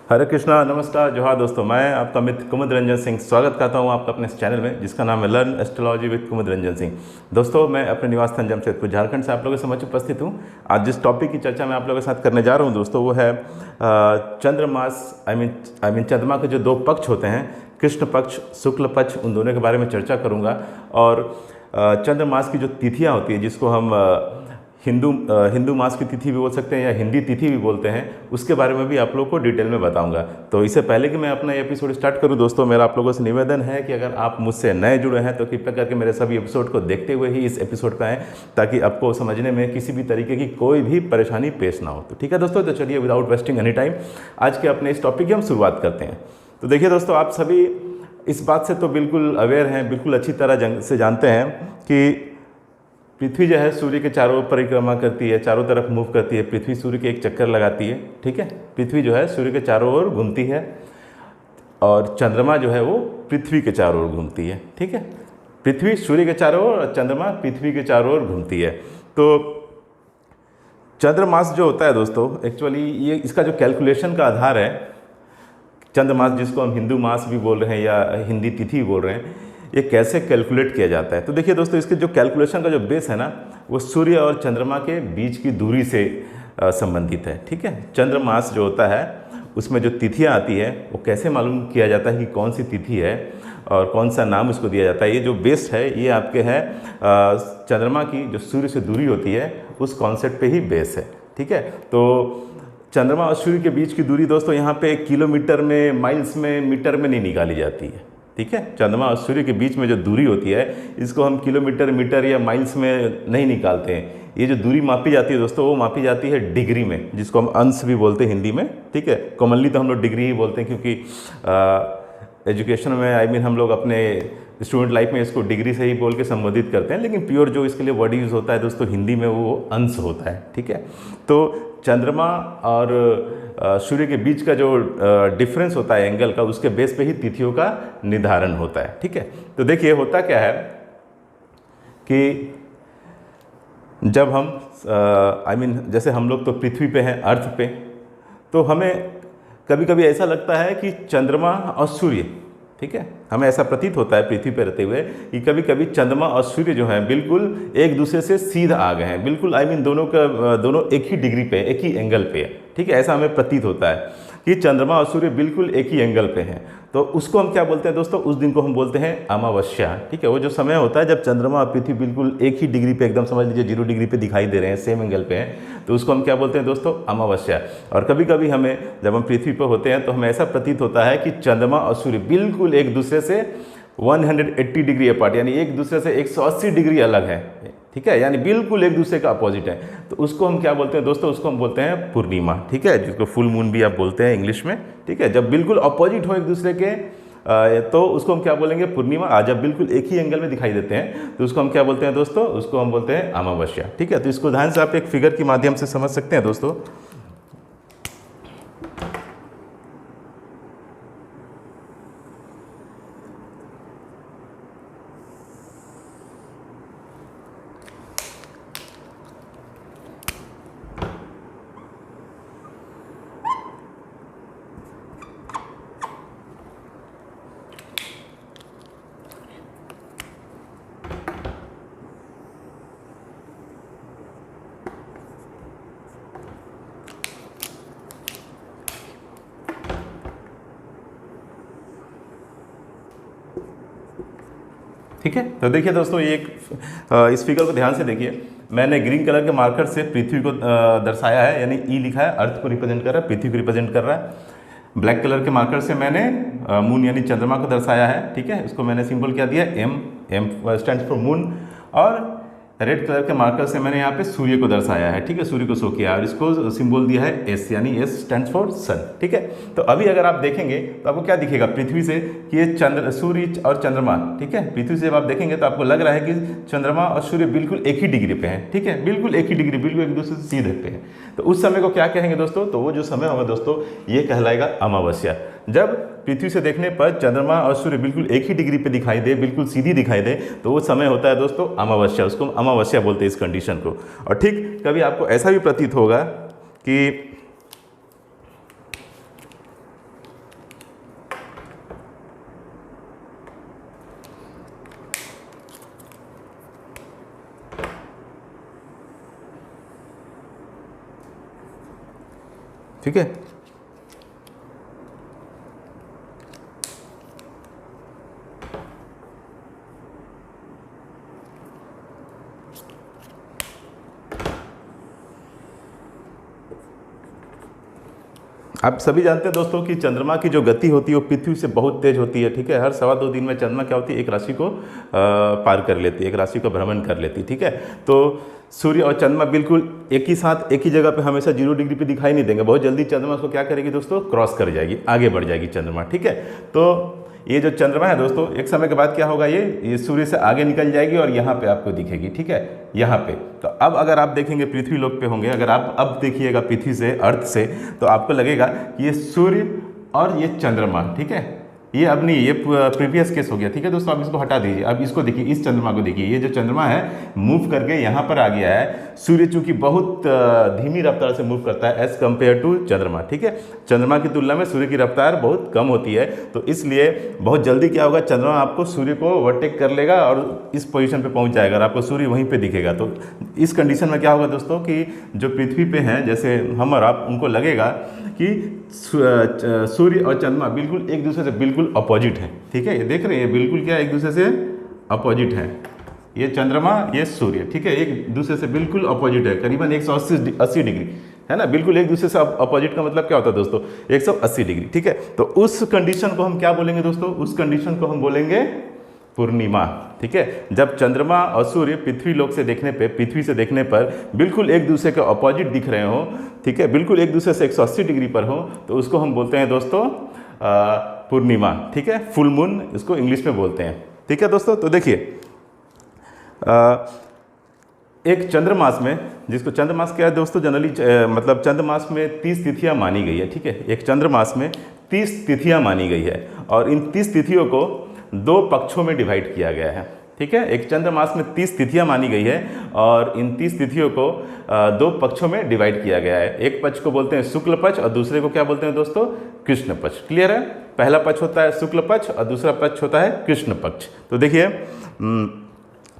हरे कृष्णा, नमस्कार, जोहार दोस्तों। मैं आपका मित्र कुमुद रंजन सिंह स्वागत करता हूं आपका अपने इस चैनल में जिसका नाम है लर्न एस्ट्रोलॉजी विद कुमुद रंजन सिंह। दोस्तों, मैं अपने निवास स्थान जमशेदपुर झारखंड से आप लोगों के समक्ष उपस्थित हूं। आज जिस टॉपिक की चर्चा मैं आप लोगों के साथ करने जा रहा हूं दोस्तों, वो है चंद्रमास। आई मीन चंद्रमा के जो दो पक्ष होते हैं, कृष्ण पक्ष, शुक्ल पक्ष, उन दोनों के बारे में चर्चा करूँगा। और चंद्रमास की जो तिथियाँ होती है, जिसको हम हिंदू मास की तिथि भी बोल सकते हैं या हिंदी तिथि भी बोलते हैं, उसके बारे में भी आप लोगों को डिटेल में बताऊंगा। तो इससे पहले कि मैं अपना एपिसोड स्टार्ट करूं दोस्तों, मेरा आप लोगों से निवेदन है कि अगर आप मुझसे नए जुड़े हैं तो कृपया करके मेरे सभी एपिसोड को देखते हुए ही इस एपिसोड पे आएँ, ताकि आपको समझने में किसी भी तरीके की कोई भी परेशानी पेश ना हो। तो ठीक है दोस्तों, तो चलिए विदाउट वेस्टिंग एनी टाइम आज के अपने इस टॉपिक की हम शुरुआत करते हैं। तो देखिए दोस्तों, आप सभी इस बात से तो बिल्कुल अवेयर हैं, बिल्कुल अच्छी तरह से जानते हैं कि पृथ्वी जो है सूर्य के चारों ओर परिक्रमा करती है, चारों तरफ मूव करती है। पृथ्वी सूर्य के एक चक्कर लगाती है, ठीक है। पृथ्वी जो है सूर्य के चारों ओर घूमती है और चंद्रमा जो है वो पृथ्वी के चारों ओर घूमती है, ठीक है। पृथ्वी सूर्य के चारों ओर और चंद्रमा पृथ्वी के चारों ओर घूमती है। तो चंद्रमास जो होता है दोस्तों, एक्चुअली ये इसका जो कैलकुलेशन का आधार है, चंद्रमास जिसको हम हिंदू मास भी बोल रहे हैं या हिंदी तिथि भी बोल रहे हैं, ये कैसे कैलकुलेट किया जाता है। तो देखिए दोस्तों, इसके जो कैलकुलेशन का जो बेस है ना, वो सूर्य और चंद्रमा के बीच की दूरी से संबंधित है, ठीक है। चंद्रमास जो होता है उसमें जो तिथियां आती है, वो कैसे मालूम किया जाता है कि कौन सी तिथि है और कौन सा नाम उसको दिया जाता है। ये जो बेस है ये आपके है चंद्रमा की जो सूर्य से दूरी होती है, उस कॉन्सेप्ट पे ही बेस है, ठीक है। तो चंद्रमा और सूर्य के बीच की दूरी दोस्तों यहाँ पे किलोमीटर में, माइल्स में, मीटर में नहीं निकाली जाती है, ठीक है। चंद्रमा और सूर्य के बीच में जो दूरी होती है, इसको हम किलोमीटर, मीटर या माइल्स में नहीं निकालते हैं। ये जो दूरी मापी जाती है दोस्तों, वो मापी जाती है डिग्री में, जिसको हम अंश भी बोलते हैं हिंदी में, ठीक है। कॉमनली तो हम लोग डिग्री ही बोलते हैं, क्योंकि एजुकेशन में हम लोग अपने स्टूडेंट लाइफ में इसको डिग्री से ही बोल के संबोधित करते हैं, लेकिन प्योर जो इसके लिए वर्ड यूज़ होता है दोस्तों हिंदी में, वो अंश होता है, ठीक है। तो चंद्रमा और सूर्य के बीच का जो डिफरेंस होता है एंगल का, उसके बेस पे ही तिथियों का निर्धारण होता है, ठीक है। तो देखिए होता क्या है कि जब हम जैसे हम लोग तो पृथ्वी पे हैं, अर्थ पे, तो हमें कभी कभी ऐसा लगता है कि चंद्रमा और सूर्य, ठीक है, हमें ऐसा प्रतीत होता है पृथ्वी पर रहते हुए कि कभी कभी चंद्रमा और सूर्य जो है बिल्कुल एक दूसरे से सीधा आ गए हैं, बिल्कुल दोनों एक ही डिग्री पे, एक ही एंगल पे है, ठीक है। ऐसा हमें प्रतीत होता है कि चंद्रमा और सूर्य बिल्कुल एक ही एंगल पे हैं। तो उसको हम क्या बोलते हैं दोस्तों, उस दिन को हम बोलते हैं अमावस्या, ठीक है। वो जो समय होता है जब चंद्रमा और पृथ्वी बिल्कुल एक ही डिग्री पे, एकदम समझ लीजिए 0 डिग्री पे दिखाई दे रहे हैं, सेम एंगल पे हैं, तो उसको हम क्या बोलते हैं दोस्तों, अमावस्या। और कभी कभी हमें, जब हम पृथ्वी पर होते हैं, तो हमें ऐसा प्रतीत होता है कि चंद्रमा और सूर्य बिल्कुल एक दूसरे से 180 डिग्री अपार्ट, यानी एक दूसरे से 180 डिग्री अलग है, ठीक है, यानी बिल्कुल एक दूसरे का अपोजिट है। तो उसको हम क्या बोलते हैं दोस्तों, उसको हम बोलते हैं पूर्णिमा, ठीक है, जिसको फुल मून भी आप बोलते हैं इंग्लिश में, ठीक है। जब बिल्कुल अपोजिट हो एक दूसरे के, तो उसको हम क्या बोलेंगे, पूर्णिमा। आज जब बिल्कुल एक ही एंगल में दिखाई देते हैं, तो उसको हम क्या बोलते हैं दोस्तों, उसको हम बोलते हैं अमावस्या, ठीक है। तो इसको ध्यान से आप एक फिगर के माध्यम से समझ सकते हैं दोस्तों। ठीक है, तो देखिए दोस्तों, ये इस फिगर को ध्यान से देखिए। मैंने ग्रीन कलर के मार्कर से पृथ्वी को दर्शाया है, यानी ई लिखा है, अर्थ को रिप्रेजेंट कर रहा है, पृथ्वी को रिप्रेजेंट कर रहा है। ब्लैक कलर के मार्कर से मैंने मून यानी चंद्रमा को दर्शाया है, ठीक है। इसको मैंने सिंबल क्या दिया, एम स्टैंड्स फॉर मून। और रेड कलर के मार्कर से मैंने यहाँ पे सूर्य को दर्शाया है, ठीक है, सूर्य को शो किया, और इसको सिंबल दिया है एस, यानी एस स्टैंड्स फॉर सन, ठीक है। तो अभी अगर आप देखेंगे तो आपको क्या दिखेगा पृथ्वी से कि ये सूर्य और चंद्रमा, ठीक है। पृथ्वी से जब आप देखेंगे तो आपको लग रहा है कि चंद्रमा और सूर्य बिल्कुल एक ही डिग्री पे हैं, ठीक है, बिल्कुल एक ही डिग्री, बिल्कुल एक दूसरे से सीधे पे हैं। तो उस समय को क्या कहेंगे दोस्तों, तो वो जो समय होगा दोस्तों, ये कहलाएगा अमावस्या। जब पृथ्वी से देखने पर चंद्रमा और सूर्य बिल्कुल एक ही डिग्री पे दिखाई दे, बिल्कुल सीधी दिखाई दे, तो वो समय होता है दोस्तों अमावस्या। उसको अमावस्या बोलते हैं इस कंडीशन को। और ठीक कभी आपको ऐसा भी प्रतीत होगा कि ठीक है। आप सभी जानते हैं दोस्तों कि चंद्रमा की जो गति होती है वो पृथ्वी से बहुत तेज होती है, ठीक है। हर 2.25 दिन में चंद्रमा क्या होती है, एक राशि को पार कर लेती है, एक राशि को भ्रमण कर लेती है, ठीक है। तो सूर्य और चंद्रमा बिल्कुल एक ही साथ एक ही जगह पे हमेशा 0 डिग्री पे दिखाई नहीं देंगे। बहुत जल्दी चंद्रमा उसको क्या करेगी दोस्तों, क्रॉस कर जाएगी, आगे बढ़ जाएगी चंद्रमा, ठीक है। तो ये जो चंद्रमा है दोस्तों, एक समय के बाद क्या होगा, ये सूर्य से आगे निकल जाएगी और यहाँ पे आपको दिखेगी, ठीक है, यहाँ पे। तो अब अगर आप देखेंगे पृथ्वी लोक पे होंगे, अगर आप अब देखिएगा पृथ्वी से, अर्थ से, तो आपको लगेगा कि ये सूर्य और ये चंद्रमा, ठीक है, ये अब नहीं, ये प्रीवियस केस हो गया, ठीक है दोस्तों। आप इसको हटा दीजिए, अब इसको देखिए, इस चंद्रमा को देखिए, ये जो चंद्रमा है मूव करके यहाँ पर आ गया है। सूर्य चूंकि बहुत धीमी रफ्तार से मूव करता है एज कम्पेयर टू चंद्रमा, ठीक है। चंद्रमा की तुलना में सूर्य की रफ्तार बहुत कम होती है, तो इसलिए बहुत जल्दी क्या होगा, चंद्रमा आपको सूर्य को ओवरटेक कर लेगा और इस पोजीशन पे पहुंच जाएगा और आपको सूर्य वहीं पे दिखेगा। तो इस कंडीशन में क्या होगा दोस्तों कि जो पृथ्वी पे हैं, जैसे हम और आप, उनको लगेगा कि सूर्य और चंद्रमा बिल्कुल एक दूसरे से बिल्कुल अपोजिट है, ठीक है। ये देख रहे हैं, बिल्कुल क्या एक दूसरे से अपोजिट है, ये चंद्रमा, ये सूर्य, ठीक है, एक दूसरे से बिल्कुल अपोजिट है, करीबन 180 डिग्री, है ना। बिल्कुल एक दूसरे से अपोजिट का मतलब क्या होता है दोस्तों, 180 डिग्री, ठीक है। तो उस कंडीशन को हम क्या बोलेंगे दोस्तों, उस कंडीशन को हम बोलेंगे पूर्णिमा, ठीक है। जब चंद्रमा और सूर्य पृथ्वी लोक से देखने पे, पृथ्वी से देखने पर बिल्कुल एक दूसरे के अपोजिट दिख रहे हो, ठीक है, बिल्कुल एक दूसरे से 180 डिग्री पर हो, तो उसको हम बोलते हैं दोस्तों पूर्णिमा, ठीक है। फुल मून इसको इंग्लिश में बोलते हैं, ठीक है दोस्तों। तो देखिए, एक चंद्रमास में, जिसको चंद्रमास क्या है दोस्तों, जनरली मतलब चंद्रमास में 30 तिथियां मानी गई है, ठीक है। एक चंद्रमास में 30 तिथियां मानी गई है और इन 30 तिथियों को 2 पक्षों में डिवाइड किया गया है, ठीक है। एक चंद्रमास में 30 तिथियां मानी गई है और इन 30 तिथियों को 2 पक्षों में डिवाइड किया गया है। एक पक्ष को बोलते हैं शुक्ल पक्ष और दूसरे को क्या बोलते हैं दोस्तों, कृष्ण पक्ष। क्लियर है? पहला पक्ष होता है शुक्ल पक्ष और दूसरा पक्ष होता है कृष्ण पक्ष। तो देखिए,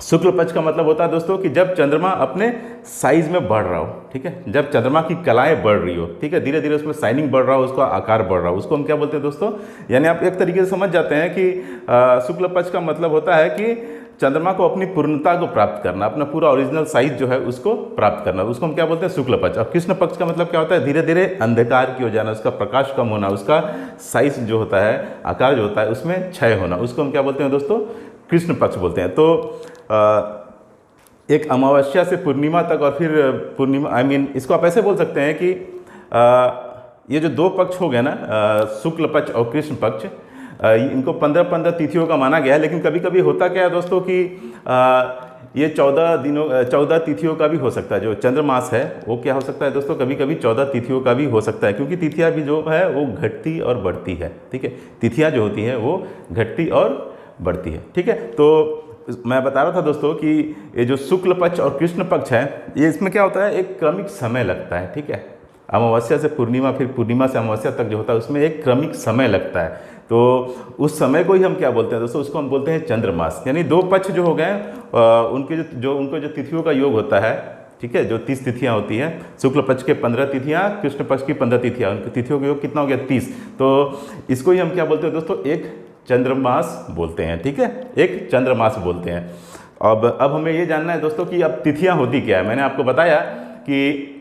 शुक्ल पक्ष का मतलब होता है दोस्तों कि जब चंद्रमा अपने साइज में बढ़ रहा हो, ठीक है, जब चंद्रमा की कलाएं बढ़ रही हो, ठीक है, धीरे धीरे उसमें शाइनिंग बढ़ रहा हो, उसका आकार बढ़ रहा हो, उसको हम क्या बोलते हैं दोस्तों, यानी आप एक तरीके से समझ जाते हैं कि शुक्ल पक्ष का मतलब होता है कि चंद्रमा को अपनी पूर्णता को प्राप्त करना, अपना पूरा ओरिजिनल साइज जो है उसको प्राप्त करना, उसको हम क्या बोलते हैं, शुक्ल पक्ष। और कृष्ण पक्ष का मतलब क्या होता है, धीरे धीरे अंधकार की हो जाना, उसका प्रकाश कम होना, उसका साइज जो होता है, आकार जो होता है, उसमें क्षय होना, उसको हम क्या बोलते हैं दोस्तों, कृष्ण पक्ष बोलते हैं। तो एक अमावस्या से पूर्णिमा तक और फिर पूर्णिमा, इसको आप ऐसे बोल सकते हैं कि ये जो 2 पक्ष हो गए ना, शुक्ल पक्ष और कृष्ण पक्ष, इनको 15-15 तिथियों का माना गया है। लेकिन कभी कभी होता क्या है दोस्तों कि ये 14 तिथियों का भी हो सकता है। जो चंद्रमास है वो क्या हो सकता है दोस्तों, कभी कभी 14 तिथियों का भी हो सकता है, क्योंकि तिथियां भी जो है वो घटती और बढ़ती है, ठीक है। तिथियां जो होती हैं वो घटती और बढ़ती है, ठीक है। तो मैं बता रहा था दोस्तों कि ये जो शुक्ल पक्ष और कृष्ण पक्ष है, ये इसमें क्या होता है, एक क्रमिक समय लगता है, ठीक है। अमावस्या से पूर्णिमा, फिर पूर्णिमा से अमावस्या तक जो होता है उसमें एक क्रमिक समय लगता है। तो उस समय को ही हम क्या बोलते हैं दोस्तों, उसको हम बोलते हैं चंद्रमास। यानी 2 पक्ष जो हो गए, उनके जो तिथियों का योग होता है, ठीक है, जो 30 तिथियां होती हैं, शुक्ल पक्ष के 15 तिथियां, कृष्ण पक्ष की 15 तिथियां, उनकी तिथियों का योग कितना हो गया, 30। तो इसको ही हम क्या बोलते हैं दोस्तों, एक चंद्रमास बोलते हैं, ठीक है, एक चंद्रमास बोलते हैं। अब हमें ये जानना है दोस्तों कि अब तिथियां होती क्या है। मैंने आपको बताया कि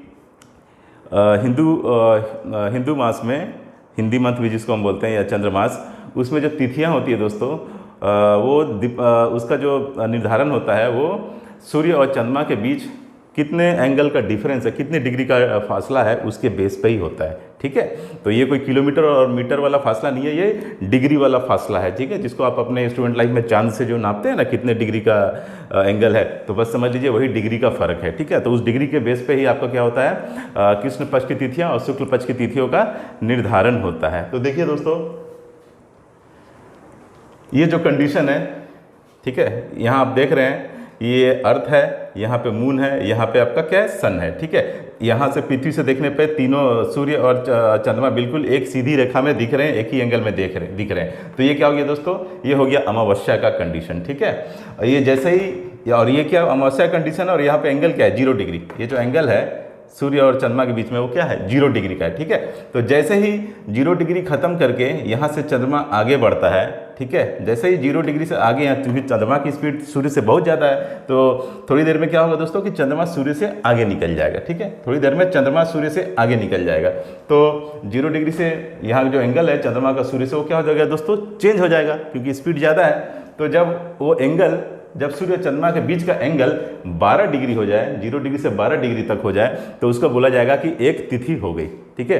हिंदू मास में, हिंदी मंथ भी जिसको हम बोलते हैं या चंद्रमास, उसमें जो तिथियां होती है दोस्तों, उसका जो निर्धारण होता है वो सूर्य और चंद्रमा के बीच कितने एंगल का डिफरेंस है, कितने डिग्री का फासला है, उसके बेस पे ही होता है, ठीक है। तो ये कोई किलोमीटर और मीटर वाला फासला नहीं है, ये डिग्री वाला फासला है, ठीक है, जिसको आप अपने स्टूडेंट लाइफ में चांद से जो नापते हैं ना, कितने डिग्री का एंगल है, तो बस समझ लीजिए वही डिग्री का फर्क है, ठीक है। तो उस डिग्री के बेस पे ही आपका क्या होता है, कृष्ण पक्ष की तिथियां और शुक्ल पक्ष की तिथियों का निर्धारण होता है। तो देखिए दोस्तों, ये जो कंडीशन है, ठीक है, यहाँ आप देख रहे हैं, ये अर्थ है, यहाँ पे मून है, यहाँ पे आपका क्या है, सन है, ठीक है। यहाँ से पृथ्वी से देखने पे तीनों सूर्य और चंद्रमा बिल्कुल एक सीधी रेखा में दिख रहे हैं, एक ही एंगल में दिख रहे हैं। तो ये क्या हो गया दोस्तों, ये हो गया अमावस्या का कंडीशन, ठीक है। ये जैसे ही, और ये क्या अमावस्या कंडीशन, और यहाँ पे एंगल क्या है, 0 डिग्री। ये जो एंगल है सूर्य और चंद्रमा के बीच में वो क्या है 0 डिग्री का है, ठीक है। तो जैसे ही 0 डिग्री खत्म करके यहाँ से चंद्रमा आगे बढ़ता है, ठीक है, जैसे ही 0 डिग्री से आगे यहाँ, क्योंकि चंद्रमा की स्पीड सूर्य से बहुत ज़्यादा है, तो थोड़ी देर में क्या होगा दोस्तों कि चंद्रमा सूर्य से आगे निकल जाएगा, ठीक है, थोड़ी देर में चंद्रमा सूर्य से आगे निकल जाएगा। तो 0 डिग्री से यहाँ जो एंगल है चंद्रमा का सूर्य से वो क्या हो जाएगा दोस्तों, चेंज हो जाएगा, क्योंकि स्पीड ज़्यादा है। तो जब वो एंगल, जब सूर्य और चंद्रमा के बीच का एंगल 12 डिग्री हो जाए, 0 डिग्री से 12 डिग्री तक हो जाए, तो उसको बोला जाएगा कि एक तिथि हो गई, ठीक है,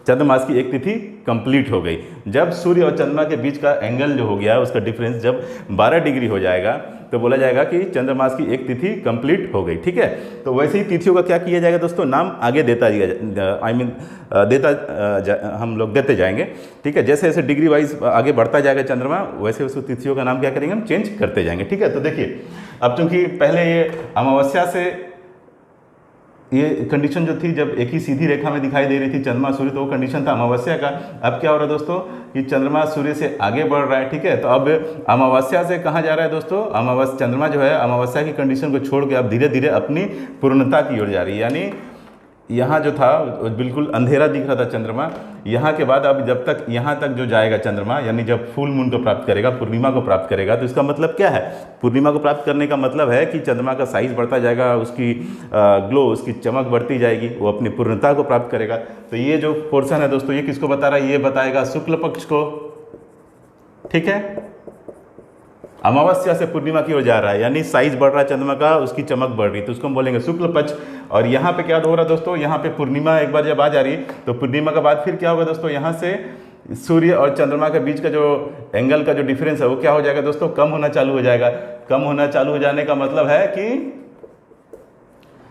चंद्रमास की एक तिथि कंप्लीट हो गई। जब सूर्य और चंद्रमा के बीच का एंगल जो हो गया, उसका डिफरेंस जब 12 डिग्री हो जाएगा, तो बोला जाएगा कि चंद्रमास की एक तिथि कंप्लीट हो गई, ठीक है। तो वैसे ही तिथियों का क्या किया जाएगा दोस्तों, नाम आगे देता हम लोग देते जाएंगे, ठीक है। जैसे जैसे डिग्री वाइज आगे बढ़ता जाएगा चंद्रमा, वैसे उस तिथियों का नाम क्या करेंगे, हम चेंज करते जाएंगे, ठीक है। तो देखिए, अब चूंकि पहले ये अमावस्या से ये कंडीशन जो थी, जब एक ही सीधी रेखा में दिखाई दे रही थी चंद्रमा सूर्य, तो वो कंडीशन था अमावस्या का। अब क्या हो रहा है दोस्तों कि चंद्रमा सूर्य से आगे बढ़ रहा है, ठीक है। तो अब अमावस्या से कहाँ जा रहा है दोस्तों, चंद्रमा जो है अमावस्या की कंडीशन को छोड़ के अब धीरे धीरे अपनी पूर्णता की ओर जा रही है। यानी यहाँ जो था बिल्कुल अंधेरा दिख रहा था चंद्रमा, यहाँ के बाद अब जब तक यहाँ तक जो जाएगा चंद्रमा, यानी जब फुल मून को प्राप्त करेगा, पूर्णिमा को प्राप्त करेगा, तो इसका मतलब क्या है, पूर्णिमा को प्राप्त करने का मतलब है कि चंद्रमा का साइज बढ़ता जाएगा, उसकी ग्लो, उसकी चमक बढ़ती जाएगी, वो अपनी पूर्णता को प्राप्त करेगा। तो ये जो पोर्शन है दोस्तों, ये किसको बता रहा है, ये बताएगा शुक्ल पक्ष को, ठीक है। अमावस्या से पूर्णिमा की ओर जा रहा है, यानी साइज बढ़ रहा है चंद्रमा का, उसकी चमक बढ़ रही है, तो उसको हम बोलेंगे शुक्ल पक्ष। और यहाँ पे क्या हो रहा है दोस्तों, यहाँ पे पूर्णिमा एक बार जब आ जा रही है, तो पूर्णिमा के बाद फिर क्या होगा दोस्तों, यहाँ से सूर्य और चंद्रमा के बीच का जो एंगल का जो डिफरेंस है वो क्या हो जाएगा दोस्तों, कम होना चालू हो जाएगा। कम होना चालू हो जाने का मतलब है कि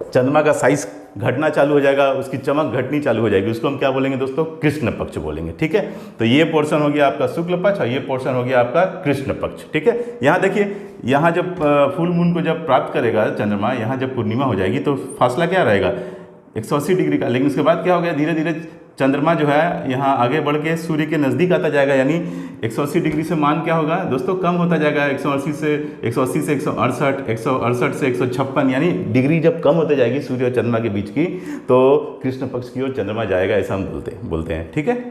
चंद्रमा का साइज घटना चालू हो जाएगा, उसकी चमक घटनी चालू हो जाएगी, उसको हम क्या बोलेंगे दोस्तों, कृष्ण पक्ष बोलेंगे, ठीक है। तो ये पोर्शन हो गया आपका शुक्ल पक्ष और ये पोर्शन हो गया आपका कृष्ण पक्ष, ठीक है। यहाँ देखिए, यहाँ जब फुल मून को जब प्राप्त करेगा चंद्रमा, यहाँ जब पूर्णिमा हो जाएगी, तो फासला क्या रहेगा 180 डिग्री का। लेकिन उसके बाद क्या हो गया, धीरे धीरे चंद्रमा जो है यहाँ आगे बढ़ के सूर्य के नज़दीक आता जाएगा, यानी 180 डिग्री से मान क्या होगा दोस्तों, कम होता जाएगा, 180 से 168, 168 से 156, यानी डिग्री जब कम होते जाएगी सूर्य और चंद्रमा के बीच की, तो कृष्ण पक्ष की ओर चंद्रमा जाएगा, ऐसा हम बोलते हैं, ठीक है।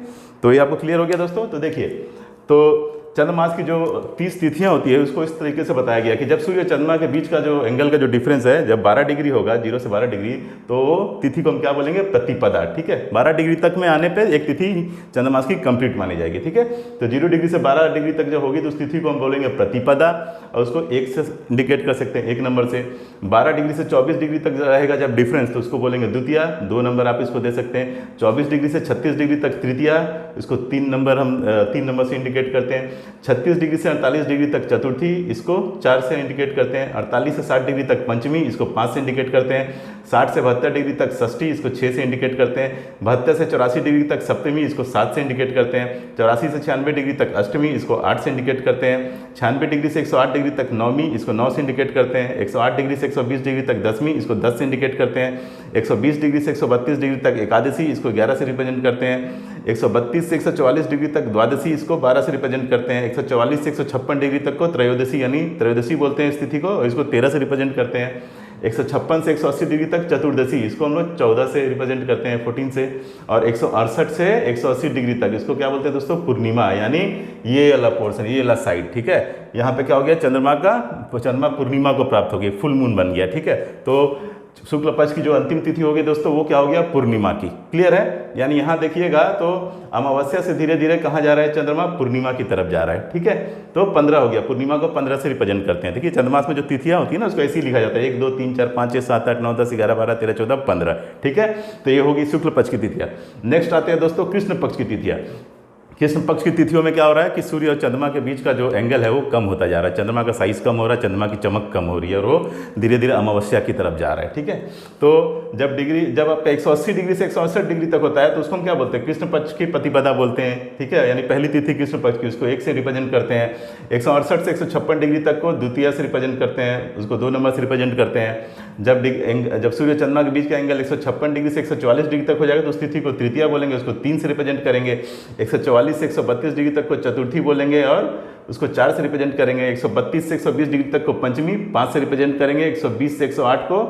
तो ये आपको क्लियर हो गया दोस्तों। तो देखिए, तो चंद्रमास की जो 30 तिथियां होती है उसको इस तरीके से बताया गया कि जब सूर्य और चंद्रमा के बीच का जो एंगल का जो डिफरेंस है, जब 12 डिग्री होगा, 0 से 12 डिग्री, तो तिथि को हम क्या बोलेंगे, प्रतिपदा, ठीक है। 12 डिग्री तक में आने पे एक तिथि चंद्रमास की कंप्लीट मानी जाएगी, ठीक है। तो 0 डिग्री से 12 डिग्री तक जो होगी तो उस तिथि को हम बोलेंगे प्रतिपदा, और उसको 1 से इंडिकेट कर सकते हैं, 1 नंबर से। 12 डिग्री से 24 डिग्री तक रहेगा जब डिफरेंस, तो उसको बोलेंगे द्वितीया, 2 नंबर आप इसको दे सकते हैं। 24 डिग्री से 36 डिग्री तक तृतीया, इसको 3 नंबर हम 3 नंबर से इंडिकेट करते हैं। 36 डिग्री से 48 डिग्री तक चतुर्थी, इसको 4 से इंडिकेट करते हैं। 48 से 60 डिग्री तक पंचमी, इसको 5 से इंडिकेट करते हैं। 60 से 72 डिग्री तक षष्ठी, इसको 6 से इंडिकेट करते हैं। 72 से 84 डिग्री तक सप्तमी, इसको 7 से इंडिकेट करते हैं। 84 से 96 डिग्री तक अष्टमी, इसको 8 से इंडिकेट करते हैं। 96 डिग्री से 108 डिग्री तक नवमी, इसको 9 से इंडिकेट करते हैं। 108 डिग्री से 120 डिग्री तक दसवीं, इसको 10 से इंडिकेट करते हैं। 120 डिग्री से 132 डिग्री तक एकादशी, इसको 11 से रिप्रेजेंट करते हैं। 132 से 144 डिग्री तक द्वादशी, इसको 12 से रिप्रेजेंट करते हैं। 144 से 156 डिग्री तक को त्रयोदशी, यानी त्रयोदशी बोलते हैं इस तिथि को, और इसको 13 से रिप्रेजेंट करते हैं। 156 से 180 डिग्री तक चतुर्दशी, इसको हम लोग 14 से रिप्रेजेंट करते हैं, 14 से। और 168 से 180 डिग्री तक इसको क्या बोलते हैं दोस्तों, पूर्णिमा, यानी ये वाला पोर्शन, ये वाला साइड, ठीक है। यहाँ पे क्या हो गया, चंद्रमा पूर्णिमा को प्राप्त हो गई, फुल मून बन गया, ठीक है। तो शुक्ल पक्ष की जो अंतिम तिथि होगी दोस्तों, वो क्या हो गया, पूर्णिमा की। क्लियर है, यानी यहाँ देखिएगा तो अमावस्या से धीरे धीरे कहाँ जा रहा है चंद्रमा, पूर्णिमा की तरफ जा रहा है, ठीक है। तो 15 हो गया, पूर्णिमा को 15 से रिप्रेजेंट करते हैं। देखिए चंद्रमास में जो तिथियां होती है ना, उसको ऐसे ही लिखा जाता है, 1 2 3 4 5 6 7 8 9 10 11 12 13 14 15, ठीक है। तो ये होगी शुक्ल पक्ष की तिथियां। नेक्स्ट आते हैं दोस्तों कृष्ण पक्ष की तिथियां। कृष्ण पक्ष की तिथियों में क्या हो रहा है कि सूर्य और चंद्रमा के बीच का जो एंगल है वो कम होता जा रहा है, चंद्रमा का साइज कम हो रहा है, चंद्रमा की चमक कम हो रही है, और वो धीरे धीरे अमावस्या की तरफ जा रहा है, ठीक है। तो जब आपका 180 डिग्री से 168 डिग्री तक होता है, तो उसको हम क्या बोलते हैं, कृष्ण पक्ष की प्रतिपदा बोलते हैं, ठीक है। यानी पहली तिथि कृष्ण पक्ष की, उसको 1 से रिप्रेजेंट करते हैं। 168 से 156 डिग्री तक को द्वितीया से रिप्रेजेंट करते हैं, उसको 2 नंबर से रिप्रेजेंट करते हैं। जब सूर्य चंद्रमा के बीच का एंगल 156 डिग्री से 144 डिग्री तक हो जाएगा, तो उस तिथि को तृतीया बोलेंगे, उसको 3 से रिप्रेजेंट करेंगे। 144 से 132 डिग्री तक को चतुर्थी बोलेंगे, और उसको 4 से रिप्रेजेंट करेंगे, 132 से 120 डिग्री तक को पंचमी 5 से रिप्रेजेंट करेंगे, 120 से 108 को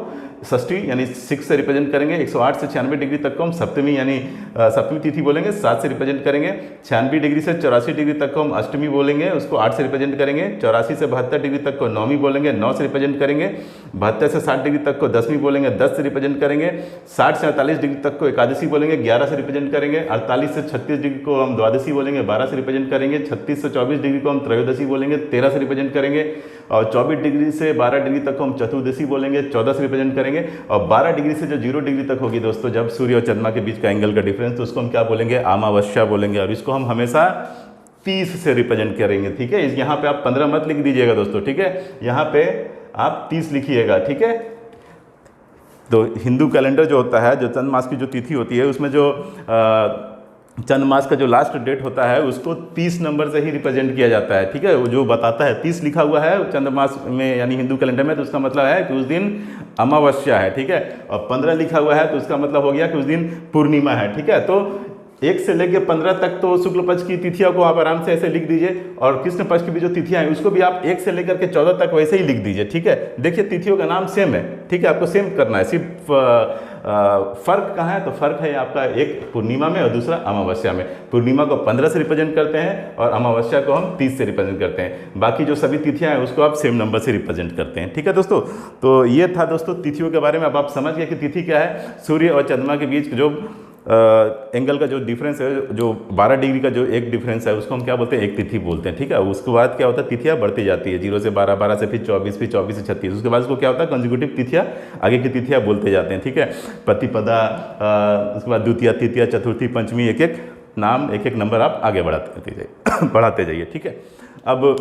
षष्ठी यानी 6 से रिप्रेजेंट करेंगे, 108 से 96 डिग्री तक को हम सप्तमी यानी सप्तमी तिथि बोलेंगे, 7 से रिप्रेजेंट करेंगे, 96 डिग्री से 84 डिग्री तक को हम अष्टमी बोलेंगे, उसको 8 से रिप्रेजेंट करेंगे, 84 से 72 डिग्री तक को नौवीं बोलेंगे, 9 से रिप्रेजेंट करेंगे, 72 से 60 डिग्री तक को दसवीं बोलेंगे, 10 से रिप्रेजेंट करेंगे, 60 से 48 डिग्री तक को एकादशी बोलेंगे, 11 से रिप्रेजेंट करेंगे, 48 से 36 डिग्री को हम द्वादशी बोलेंगे, 12 से रिप्रेजेंट करेंगे, 36 से 24 डिग्री को हम त्रयोदशी बोलेंगे, 13 से रिप्रेजेंट करेंगे, और 24 डिग्री से 12 डिग्री तक को हम चतुर्दशी बोलेंगे, 14 से रिप्रेजेंट करेंगे, और 12 डिग्री से जो 0 डिग्री तक होगी दोस्तों जब सूर्य और चंद्रमा के बीच का एंगल का डिफरेंस, तो उसको हम क्या बोलेंगे, अमावस्या बोलेंगे, और इसको हम हमेशा 30 से रिप्रेजेंट करेंगे। ठीक है, यहाँ पे आप 15 मत लिख दीजिएगा दोस्तों, ठीक है, यहाँ पे आप 30 लिखिएगा। ठीक है, तो हिंदू कैलेंडर जो होता है, जो चंद्र मास की जो तिथि होती है, उसमें जो चंद्र मास का जो लास्ट डेट होता है उसको 30 नंबर से ही रिप्रेजेंट किया जाता है। ठीक है, वो जो बताता है 30 लिखा हुआ है चंद्र मास में यानी हिंदू कैलेंडर में, तो उसका मतलब है कि उस दिन अमावस्या है। ठीक है, और 15 लिखा हुआ है तो उसका मतलब हो गया कि उस दिन पूर्णिमा है। ठीक है, तो 1 से लेकर 15 तक तो शुक्ल पक्ष की तिथियों को आप आराम से ऐसे लिख दीजिए, और कृष्ण पक्ष की भी जो तिथियां हैं उसको भी आप 1 से लेकर के 14 तक वैसे ही लिख दीजिए। ठीक है, देखिए तिथियों का नाम सेम है। ठीक है, आपको सेम करना है, सिर्फ फर्क कहाँ है, तो फर्क है आपका एक पूर्णिमा में और दूसरा अमावस्या में। पूर्णिमा को 15 से रिप्रेजेंट करते हैं और अमावस्या को हम 30 से रिप्रेजेंट करते हैं। बाकी जो सभी तिथियां हैं उसको आप सेम नंबर से रिप्रेजेंट करते हैं। ठीक है दोस्तों, तो ये था दोस्तों तिथियों के बारे में। अब आप समझ गए कि तिथि क्या है। सूर्य और चंद्रमा के बीच जो एंगल का जो डिफरेंस है, जो 12 डिग्री का जो एक डिफरेंस है, उसको हम क्या बोलते हैं, एक तिथि बोलते हैं। ठीक है, उसके बाद क्या होता है, तिथियां बढ़ती जाती है 0 से 12, 12 से फिर 24, फिर 24 से 36, उसके बाद उसको क्या होता है, कंसेक्यूटिव तिथियां आगे की तिथियां बोलते जाते हैं। ठीक है, प्रतिपदा, उसके बाद द्वितीया, तृतीया, चतुर्थी, पंचमी, एक एक नाम, एक एक नंबर आप आगे बढ़ाते जाइए। ठीक है, अब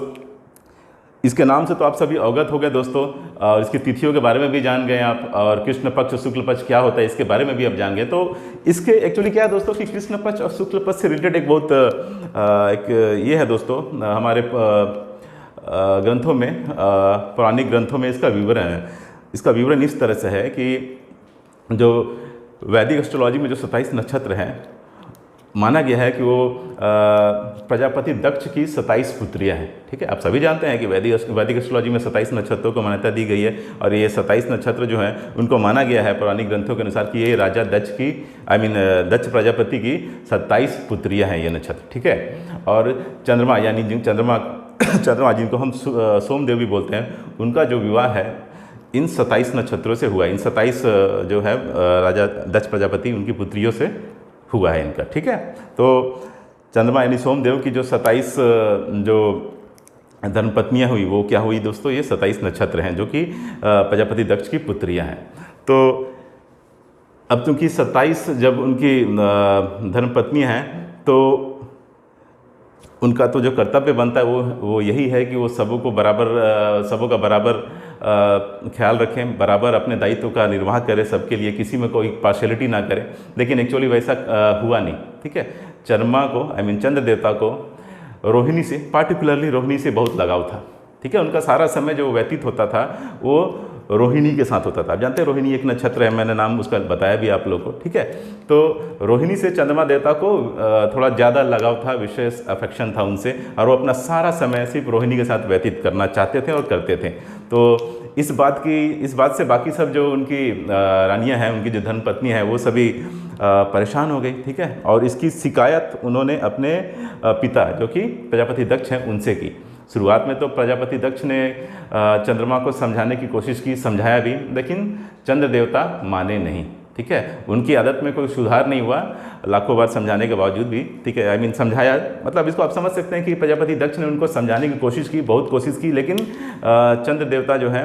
इसके नाम से तो आप सभी अवगत हो गए दोस्तों, और इसकी तिथियों के बारे में भी जान गए आप, और कृष्ण पक्ष और शुक्ल पक्ष क्या होता है इसके बारे में भी आप जान गए। तो इसके एक्चुअली क्या है दोस्तों कि कृष्ण पक्ष और शुक्ल पक्ष से रिलेटेड एक बहुत एक ये है दोस्तों, हमारे ग्रंथों में, पौराणिक ग्रंथों में इसका विवरण है। इसका विवरण इस तरह से है कि जो वैदिक एस्ट्रोलॉजी में जो 27 नक्षत्र हैं, माना गया है कि वो प्रजापति दक्ष की 27 पुत्रियां हैं। ठीक है, आप सभी जानते हैं कि वैदिक एस्ट्रोलॉजी में 27 नक्षत्रों को मान्यता दी गई है, और ये 27 नक्षत्र जो हैं उनको माना गया है पौराणिक ग्रंथों के अनुसार कि ये राजा दक्ष की दक्ष प्रजापति की 27 पुत्रियां हैं ये नक्षत्र। ठीक है, और चंद्रमा यानी चंद्रमा जिनको हम सोमदेव भी बोलते हैं, उनका जो विवाह है इन 27 नक्षत्रों से हुआ। इन 27 जो है राजा दक्ष प्रजापति उनकी पुत्रियों से हुआ है इनका। ठीक है, तो चंद्रमा यानी सोमदेव की जो 27 जो धर्मपत्नियाँ हुई, वो क्या हुई दोस्तों, ये 27 नक्षत्र हैं जो कि प्रजापति दक्ष की पुत्रियाँ हैं। तो अब चूँकि 27 जब उनकी धर्मपत्नियाँ हैं, तो उनका तो जो कर्तव्य बनता है वो यही है कि वो सबों का बराबर ख्याल रखें, बराबर अपने दायित्व का निर्वाह करें सबके लिए, किसी में कोई पार्शियलिटी ना करें। लेकिन एक्चुअली वैसा हुआ नहीं। ठीक है, चंद्रमा को चंद्र देवता को रोहिणी से, पार्टिकुलरली रोहिणी से बहुत लगाव था। ठीक है, उनका सारा समय जो व्यतीत होता था वो रोहिणी के साथ होता था। आप जानते हैं रोहिणी एक नक्षत्र है, मैंने नाम उसका बताया भी आप लोगों को। ठीक है, तो रोहिणी से चंद्रमा देवता को थोड़ा ज़्यादा लगाव था, विशेष अफेक्शन था उनसे, और वो अपना सारा समय सिर्फ रोहिणी के साथ व्यतीत करना चाहते थे और करते थे। तो इस बात से बाकी सब जो उनकी रानियाँ हैं, उनकी जो धर्मपत्नी है, वो सभी परेशान हो गई। ठीक है, और इसकी शिकायत उन्होंने अपने पिता जो कि प्रजापति दक्ष हैं उनसे की। शुरुआत में तो प्रजापति दक्ष ने चंद्रमा को समझाने की कोशिश की, समझाया भी, लेकिन चंद्र देवता माने नहीं। ठीक है, उनकी आदत में कोई सुधार नहीं हुआ लाखों बार समझाने के बावजूद भी। ठीक है, समझाया, मतलब इसको आप समझ सकते हैं कि प्रजापति दक्ष ने उनको समझाने की कोशिश की, बहुत कोशिश की, लेकिन चंद्र देवता जो हैं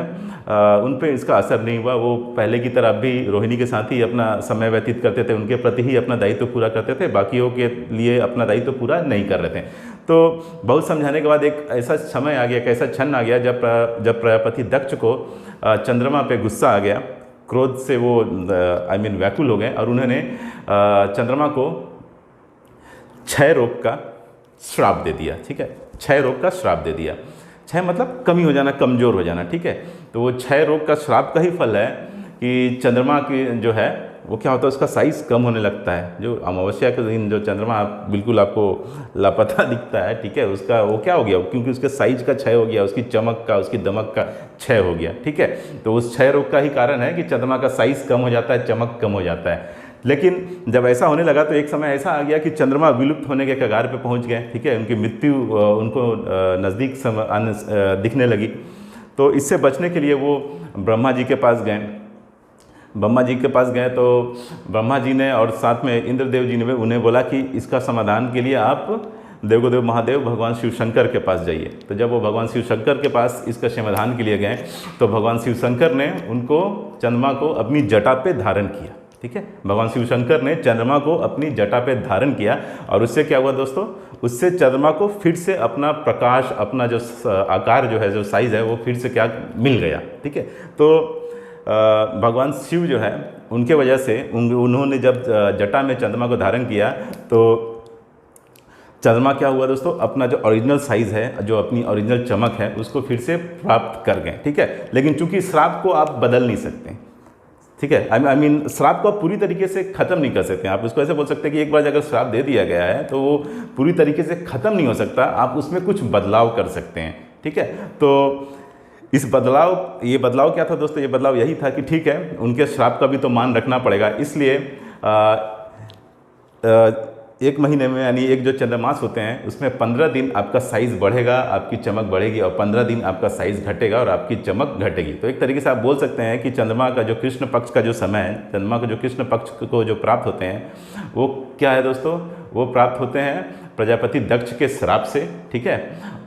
उन पे इसका असर नहीं हुआ। वो पहले की तरह भी रोहिणी के साथ ही अपना समय व्यतीत करते थे, उनके प्रति ही अपना दायित्व पूरा करते थे, बाकियों के लिए अपना दायित्व पूरा नहीं कर रहे थे। तो बहुत समझाने के बाद एक ऐसा समय आ गया, एक ऐसा क्षण आ गया जब प्रजापति दक्ष को चंद्रमा पे गुस्सा आ गया, क्रोध से वो व्याकुल हो गए, और उन्होंने चंद्रमा को क्षय रोग का श्राप दे दिया। ठीक है, क्षय रोग का श्राप दे दिया। क्षय मतलब कमी हो जाना, कमज़ोर हो जाना। ठीक है, तो वो क्षय रोग का श्राप का ही फल है कि चंद्रमा की जो है वो क्या होता है, उसका साइज़ कम होने लगता है। जो अमावस्या के दिन जो चंद्रमा बिल्कुल आपको लापता दिखता है, ठीक है, उसका वो क्या हो गया, क्योंकि उसके साइज का क्षय हो गया, उसकी चमक का, उसकी दमक का क्षय हो गया, ठीक है। तो उस क्षय रोग का ही कारण है कि चंद्रमा का साइज़ कम हो जाता है, चमक कम हो जाता है। लेकिन जब ऐसा होने लगा तो एक समय ऐसा आ गया कि चंद्रमा विलुप्त होने के कगार पे पहुंच गए, ठीक है, उनकी मृत्यु उनको नज़दीक दिखने लगी। तो इससे बचने के लिए वो ब्रह्मा जी के पास गए। ब्रह्मा जी के पास गए तो ब्रह्मा जी ने और साथ में इंद्रदेव जी ने उन्हें बोला कि इसका समाधान के लिए आप देवोदेव महादेव भगवान शिव शंकर के पास जाइए। तो जब वो भगवान शिव शंकर के पास इसका समाधान के लिए गए तो भगवान शिव शंकर ने उनको चंद्रमा को अपनी जटा पे धारण किया, ठीक है। भगवान शिव शंकर ने चंद्रमा को अपनी जटा पे धारण किया और उससे क्या हुआ दोस्तों, उससे चंद्रमा को फिर से अपना प्रकाश, अपना जो आकार जो है, जो साइज़ है, वो फिर से क्या मिल गया, ठीक है। तो भगवान शिव जो है उनके वजह से उन्होंने जब जटा में चंद्रमा को धारण किया तो चंद्रमा क्या हुआ दोस्तों, अपना जो ओरिजिनल साइज़ है, जो अपनी ओरिजिनल चमक है, उसको फिर से प्राप्त कर गए, ठीक है। लेकिन चूंकि श्राप को आप बदल नहीं सकते, ठीक है, आई मीन श्राप को आप पूरी तरीके से ख़त्म नहीं कर सकते। आप उसको ऐसे बोल सकते हैं कि एक बार अगर श्राप दे दिया गया है तो वो पूरी तरीके से ख़त्म नहीं हो सकता, आप उसमें कुछ बदलाव कर सकते हैं, ठीक है। तो इस ये बदलाव क्या था दोस्तों, ये बदलाव यही था कि ठीक है, उनके श्राप का भी तो मान रखना पड़ेगा, इसलिए एक महीने में, यानी एक जो चंद्रमास होते हैं उसमें 15 दिन आपका साइज़ बढ़ेगा, आपकी चमक बढ़ेगी, और 15 दिन आपका साइज़ घटेगा और आपकी चमक घटेगी। तो एक तरीके से आप बोल सकते हैं कि चंद्रमा का जो कृष्ण पक्ष का जो समय है, चंद्रमा का जो कृष्ण पक्ष को जो प्राप्त होते हैं वो क्या है दोस्तों, वो प्राप्त होते हैं प्रजापति दक्ष के श्राप से, ठीक है।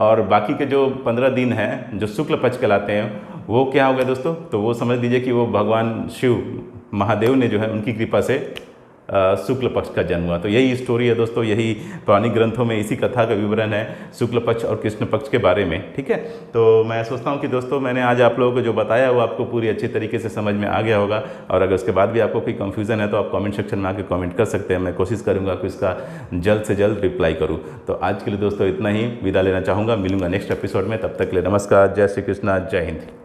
और बाकी के जो 15 दिन हैं जो शुक्ल पक्ष कहलाते हैं वो क्या हो गए दोस्तों, तो वो समझ लीजिए कि वो भगवान शिव महादेव ने जो है उनकी कृपा से शुक्ल पक्ष का जन्म हुआ। तो यही स्टोरी है दोस्तों, यही पौराणिक ग्रंथों में इसी कथा का विवरण है शुक्ल पक्ष और कृष्ण पक्ष के बारे में, ठीक है। तो मैं सोचता हूँ कि दोस्तों मैंने आज आप लोगों को जो बताया वो आपको पूरी अच्छी तरीके से समझ में आ गया होगा। और अगर उसके बाद भी आपको कोई कन्फ्यूज़न है तो आप कमेंट सेक्शन में आके कमेंट कर सकते हैं, मैं कोशिश करूँगा कि इसका जल्द से जल्द रिप्लाई करूँ। तो आज के लिए दोस्तों इतना ही, विदा लेना चाहूँगा, मिलूँगा नेक्स्ट एपिसोड में, तब तक के लिए नमस्कार, जय श्री कृष्णा, जय हिंद।